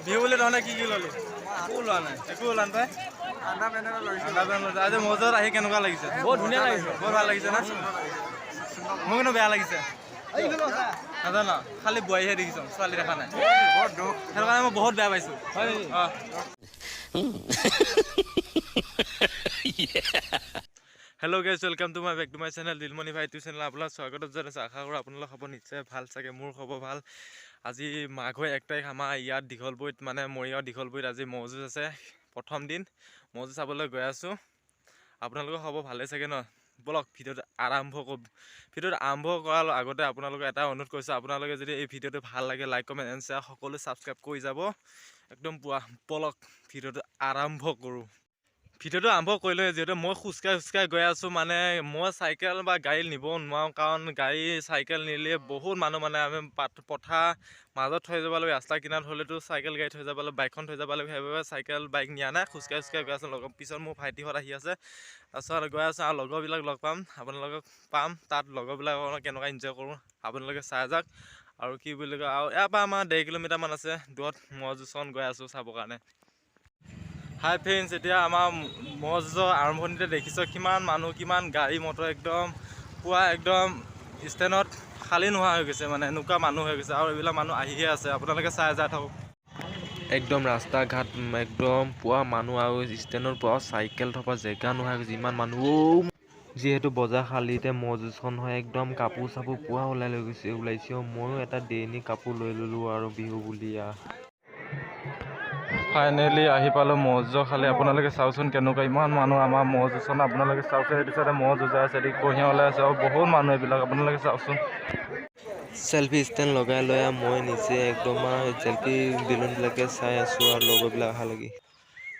বিহু বুলি তহঁতে কি ল'লি? একো লোৱা নাই। একো লোৱা নাই? আজি মজত আহি কেনেকুৱা লাগিছে? বহুত ধুনীয়া লাগিছে। বহুত ভাল লাগিছে না? মোৰ কিন্তু বেয়া লাগিছে। নাজানো খালি বোৱাৰীহে দেখিছোঁ, ছোৱালী দেখা নাই। সেইটো কাৰণে মই বহুত বেয়া পাইছোঁ। Hello' guys, welcome to my back to my channel Dilmoni ভাই ইউটিউব চেনেল। আপোনাক স্বাগতম জনাইছোঁ। আশা কৰোঁ আপোনালোক খবৰ নিশ্চয় ভাল চাগে। মোৰ খবৰ ভাল। আজি মাঘৰ 1 তাৰিখ। আমাৰ ইয়াত দীঘলপুৰীত মানে মৰিগাঁও দীঘলপুৰীত আজি ম'হ যুঁজ আছে। প্ৰথম দিন ম'হ যুঁজ চাবলৈ গৈ আছোঁ। আপোনালোকৰ খবৰ ভালেই চাগে ন? বলক ভিডিঅ'টো আৰম্ভ কৰোঁ। ভিডিঅ'টো আৰম্ভ কৰাৰ আগতে আপোনালোকে এটা অনুৰোধ কৰিছোঁ, আপোনালোকে যদি এই ভিডিঅ'টো ভাল লাগে লাইক কমেণ্ট এণ্ড শ্বেয়াৰ সকলোৱে ছাবস্ক্ৰাইব কৰি যাব একদম পুৱা। বলক ভিডিঅ'টো আৰম্ভ কৰোঁ। ভিডিঅ'টো আৰম্ভ কৰিলোঁ। যিহেতু মই খোজকাঢ়ি গৈ আছোঁ, মানে মই চাইকেল বা গাড়ী নিব নোৱাৰোঁ, কাৰণ গাড়ী চাইকেল নিলে বহুত মানুহ, মানে আমি পথাৰ মাজত থৈ যাব লাগিব। ৰাস্তা কিনাৰত হ'লেতো চাইকেল গাড়ী থৈ যাব লাগিব, বাইকখন থৈ যাব লাগিব। সেইবাবে চাইকেল বাইক নিয়া নাই, খোজকাঢ়ি গৈ আছোঁ। পিছত মোৰ ভাইটিহঁত আহি আছে, তাৰপিছত গৈ আছোঁ আৰু লগৰবিলাক লগ পাম, আপোনালোকক পাম তাত। লগৰবিলাকৰ কেনেকুৱা এনজয় কৰোঁ আপোনালোকে চাই যাওক। আৰু কি বুলি কয়, আৰু ইয়াৰ পৰা আমাৰ 1.5 কিলোমিটাৰমান আছে দূৰত ম'হ যুঁজখন গৈ আছোঁ চাবৰ কাৰণে। হাই ফ্ৰেণ্ডছ, এতিয়া আমাৰ ম'হ যুঁজৰ আৰম্ভণিতে দেখিছোঁ কিমান মানুহ, কিমান গাড়ী মটৰ, একদম পুৱা একদম ষ্টেণ্ডত খালী নোহোৱা হৈ গৈছে, মানে এনেকুৱা মানুহ হৈ গৈছে। আৰু এইবিলাক মানুহ আহিয়ে আছে, আপোনালোকে চাই যাই থাকক। একদম ৰাস্তা ঘাট একদম পুৱা মানুহ, আৰু ষ্টেণ্ডৰ পৰা চাইকেল থকা জেগা নোহোৱা হৈ গৈছে, ইমান মানুহ। যিহেতু বজাৰ শালিতে ম'হ যুঁজখন হয়, একদম কাপোৰ চাপোৰ পুৱা ওলাইছে। ময়ো এটা ডেইলি কাপোৰ লৈ ল'লোঁ আৰু বিহু বুলি। ফাইনেলি আহি পালোঁ ম'হ যুঁজৰ খালি। আপোনালোকে চাওকচোন কেনেকুৱা ইমান মানুহ আমাৰ ম'হ যুঁজখন। আপোনালোকে চাওকচোন, সেইটো চাইডে ম'হ যুঁজাই আছে, কঢ়িয়াই ওলাই আছে, আৰু বহুত মানুহ এইবিলাক আপোনালোকে চাওকচোন। চেল্ফি ষ্টেণ্ড লগাই লৈ মই নিজে একদম চেল্ফি বেলুনবিলাকে চাই আছোঁ আৰু লগৰবিলাক অহা লাগি।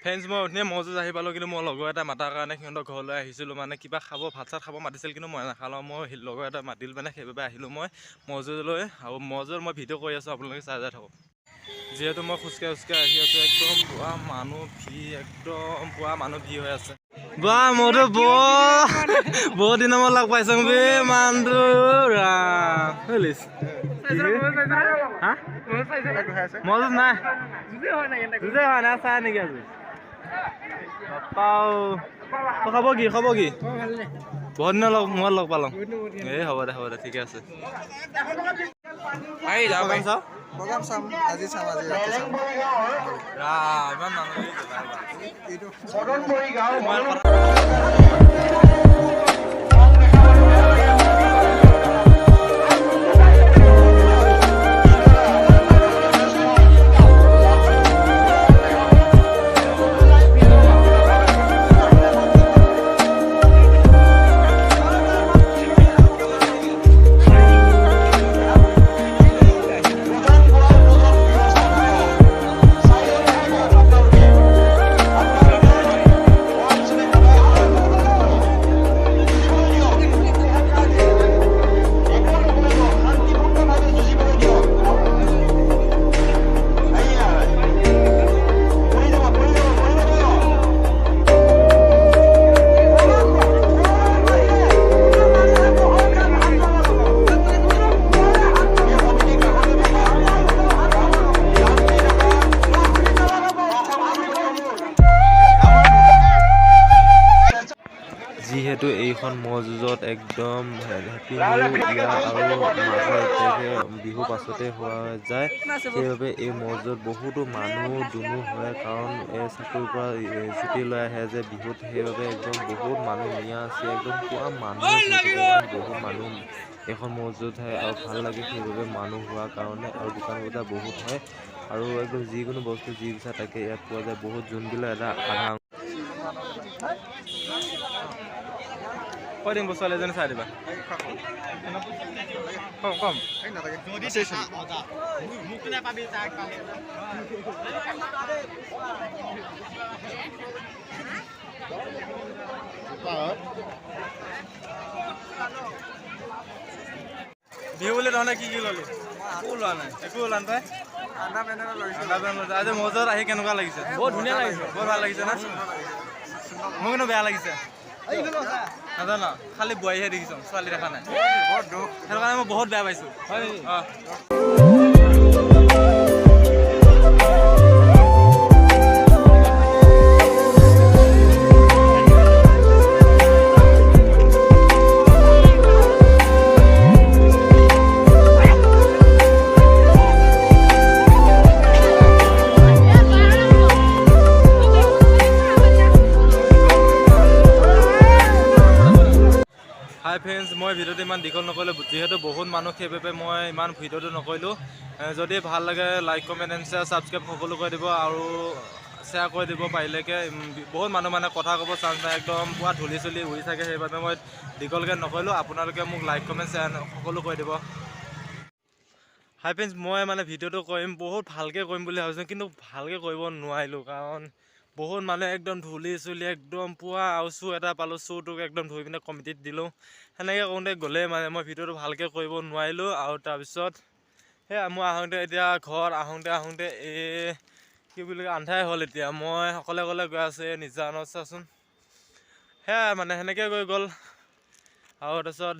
ফ্ৰেণ্ডছ, মই অথনি ম'হ যুঁজ আহি পালোঁ, কিন্তু মই লগৰ এটা মাতাৰ কাৰণে সিহঁতৰ ঘৰলৈ আহিছিলোঁ। মানে কিবা খাব, ভাত চাত খাব মাতিছিল, কিন্তু মই নাখালোঁ। মই লগৰ এটা মাতিল মানে, সেইবাবে আহিলোঁ মই ম'হ যুঁজলৈ। আৰু ম'হ যুঁজত মই ভিডিঅ' কৰি আছোঁ, আপোনালোকে চাই যাই থাকক। যিহেতু মই খোজকাঢ়ি আহি আছোঁ, একদম পুৱা মানুহ ভিৰ, একদম পুৱা মানুহ ভিৰ হৈ আছে। বা মইতো বহুত দিনৰ মূৰত লগ পাইছোঁ বে মানুহটো। ম'হ যুঁজ নাই, যুঁজে হয় নাই, চাই নেকি আজি পাপাও? খবৰ কি? বহুত দিনৰ মূৰত লগ পালোঁ। এই হ'ব দে ঠিকে আছে। প্ৰগ্ৰাম চাম, আজি ৰাতি চাম। ইমান মানুহ যিহেতু এইখন ম'হ যুঁজত একদম হেপী নিউ ইয়াৰ আৰু মাঘৰ 1 তাৰিখে বিহু পাছতে হোৱা যায়, সেইবাবে এই ম'হ যুঁজত বহুতো মানুহ দুনু হয়, কাৰণ চাকৰিৰ পৰা ছুটি লৈ আহে যে বিহুত, সেইবাবে একদম বহুত মানুহ নিয়া আছে, একদম পুৱা মানুহ বহুত মানুহ এখন ম'হ যুঁজ হয় আৰু ভাল লাগে। সেইবাবে মানুহ হোৱাৰ কাৰণে, আৰু দোকান বজাৰ বহুত হয়, আৰু একদম যিকোনো বস্তু যি বিচাৰে তাকে ইয়াত পোৱা যায়। বহুত যোনবিলাক এটা সাধাৰণ কৈ দিম, ছোৱালী এজনী চাই দিবা। কম বিহু বুলি তহঁতে কি ল'লি? একো লোৱা নাই। একো লোৱা নাই? আজি ম'হ যুঁজত আহি কেনেকুৱা লাগিছে? বহুত ধুনীয়া লাগিছে। বহুত ভাল লাগিছে না? মোৰ কিন্তু বেয়া লাগিছে। নাজানো খালি বোৱাৰীহে দেখিছোঁ, ছোৱালী দেখা নাই। সেইটো কাৰণে মই বহুত বেয়া পাইছোঁ। মই ভিডিঅ'টো ইমান দীঘল নকৰিলোঁ যিহেতু বহুত মানুহ সেইবাবে মই ইমান ভিডিঅ'টো নকৰিলোঁ যদি ভাল লাগে like comment and share subscribe সকলো কৰি দিব আৰু শ্বেয়াৰ কৰি দিব পাৰিলেকে বহুত মানুহ মানে কথা ক'ব চান্স নাই একদম পুৰা ধূলি চুলি উৰি থাকে সেইবাবে মই দীঘলকৈ নকৰিলোঁ আপোনালোকে মোক লাইক কমেণ্ট শ্বেয়াৰ সকলো কৰি দিব হাই ফ্ৰেণ্ডছ মই মানে ভিডিঅ'টো কৰিম বহুত ভালকৈ কৰিম বুলি ভাবিছোঁ কিন্তু ভালকৈ কৰিব নোৱাৰিলোঁ কাৰণ বহুত মানুহে একদম ধূলি চুলি একদম পুৱা আৰু চু এটা পালোঁ চুটোক একদম ধুই পিনে কমিটিত দিলোঁ সেনেকৈ কৰোঁতে গ'লেই মানে মই ভিডিঅ'টো ভালকৈ কৰিব নোৱাৰিলোঁ আৰু তাৰপিছত সেয়া মই আহোঁতে এতিয়া ঘৰত আহোঁতে এই কি বুলি কয় আন্ধাৰে হ'ল এতিয়া মই অকলে গৈ আছোঁ এই নিজানত চাচোন সেয়াই মানে সেনেকৈ গৈ গ'ল আৰু তাৰপিছত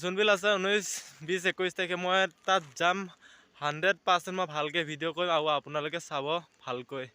জোনবিল আছে 19, 20, 21 তাৰিখে মই তাত যাম 100% মই ভালকৈ ভিডিঅ' কৰিম আৰু আপোনালোকে চাব ভালকৈ